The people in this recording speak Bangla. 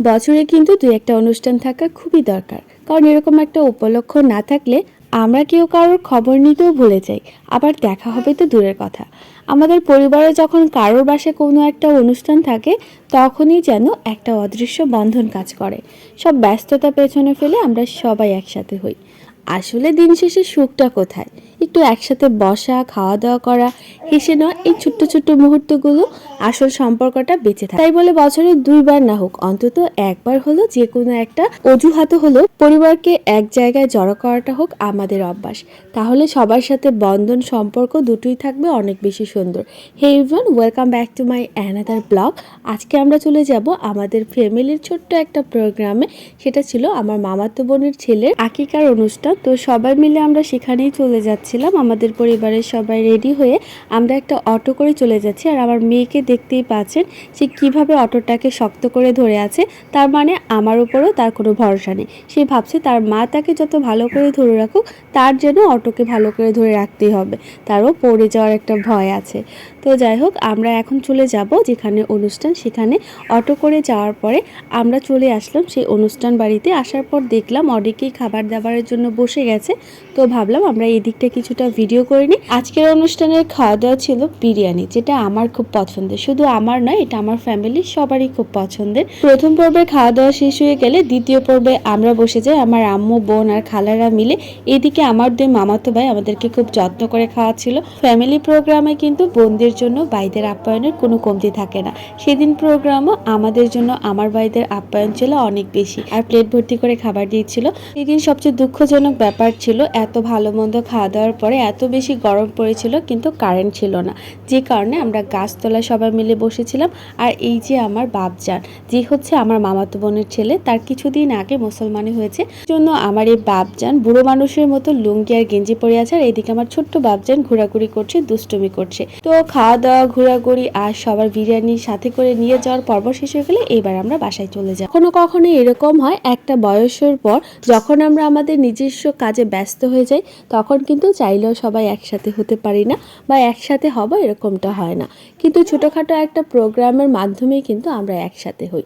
বছরে কিন্তু দুই একটা অনুষ্ঠান থাকা খুবই দরকার, কারণ এরকম একটা উপলক্ষ না থাকলে আমরা কেউ কারোর খবর নিতেও ভুলে যাই। আবার দেখা হবে তো দূরের কথা, আমাদের পরিবারে যখন কারোর বাসায় কোনো একটা অনুষ্ঠান থাকে, তখনই যেন একটা অদৃশ্য বন্ধন কাজ করে। সব ব্যস্ততা পেছনে ফেলে আমরা সবাই একসাথে হই। আসলে দিন শেষে সুখটা কোথায়? একটু একসাথে বসা, খাওয়া দাওয়া করা, হেসে নেওয়া, এই ছোট্ট ছোট্ট মুহূর্তগুলো আসল সম্পর্কটা বেঁচে থাকে। তাই বলে বছরে দুইবার না হোক, অন্তত একবার হলো যে কোনো একটা অজুহাত হলো পরিবারকে এক জায়গায় জড়ো করাটা হোক আমাদের অভ্যাস। তাহলে সবার সাথে বন্ধন, সম্পর্ক দুটোই থাকবে অনেক বেশি সুন্দর। Hey everyone, welcome back to my another blog. আজকে আমরা চলে যাব আমাদের ফ্যামিলির ছোট্ট একটা প্রোগ্রামে। সেটা ছিল আমার মামাতো বোনের ছেলের আকিকার অনুষ্ঠান। তো সবাই মিলে আমরা সেখানেই চলে যাচ্ছিলাম। আমাদের পরিবারের সবাই রেডি হয়ে আমরা একটা অটো করে চলে যাচ্ছি। আর আমার মেয়েকে দেখতেই পাচ্ছেন, সে কিভাবে অটোটাকে শক্ত করে ধরে আছে। তার মানে আমার উপরেও তার কোনো ভরসা নেই। সে ভাবছে তার মা তাকে যত ভালো করে ধরে রাখুক, তার যেন অটোকে ভালো করে ধরে রাখতেই হবে, তারও পড়ে যাওয়ার একটা ভয় আছে। তো যাই হোক, আমরা এখন চলে যাব যেখানে অনুষ্ঠান। সেখানে অটো করে যাওয়ার পরে আমরা চলে আসলাম সেই অনুষ্ঠান বাড়িতে। আসার পর দেখলাম অনেকেই খাবার দাবারের জন্য বসে গেছে। তো ভাবলাম আমরা এই দিকটা কিছুটা ভিডিও করে নিই। আজকের অনুষ্ঠানের খাওয়া দাওয়া ছিল বিরিয়ানি, যেটা আমার খুব পছন্দের। শুধু আমার নয়, এটা আমার ফ্যামিলির সবারই খুব পছন্দের। প্রথম পর্বে খাওয়া দাওয়া শেষ হয়ে গেলে দ্বিতীয় পর্বে আমরা বসে যাই আমার আম্মু, বোন আর খালারা মিলে। এদিকে আমার দুই মামাতো ভাই আমাদেরকে খুব যত্ন করে খাওয়াচ্ছিল। ফ্যামিলি প্রোগ্রামে কিন্তু বোনদের জন্য ভাইদের আপ্যায়নের কোনো কমতি থাকে না। সেদিন প্রোগ্রামও আমাদের জন্য আমার ভাইদের আপ্যায়ন ছিল অনেক বেশি, আর প্লেট ভর্তি করে খাবার দিয়েছিল। সেদিন সবচেয়ে দুঃখজনক ব্যাপার ছিল, এত ভালো মন্দ খাওয়া দাওয়ার পরে এত বেশি গরম পড়েছিল, কিন্তু কারেন্ট ছিল না, যে কারণে আমরা গাছতলায় সবাই মিলে বসেছিলাম। আর এই যে আমার বাপজান, যে হচ্ছে আমার মামাতো বোনের ছেলে, তার কিছুদিন আগে মুসলমানি হয়েছে, জন্য আমার এই বাপজান বুড়ো মানুষের মতো লুঙ্গি আর গেঞ্জি পরে আছে। আর এইদিকে আমার ছোট্ট বাপজান ঘোরাঘুরি করছে, দুষ্টুমি করছে। তো খাওয়া দাওয়া, ঘোরাঘুরি আর সবার বিরিয়ানি সাথে করে নিয়ে যাওয়ার পর্ব শেষ হয়ে গেলে এবার আমরা বাসায় চলে যাই। কখনো কখনো এরকম হয়, একটা বয়সের পর যখন আমরা আমাদের নিজস্ব কাজে ব্যস্ত হয়ে যাই, তখন কিন্তু চাইলেও সবাই একসাথে হতে পারি না, বা একসাথে হব এরকমটা হয় না। কিন্তু ছোটখাটো একটা প্রোগ্রামের মাধ্যমেই কিন্তু আমরা একসাথে হই।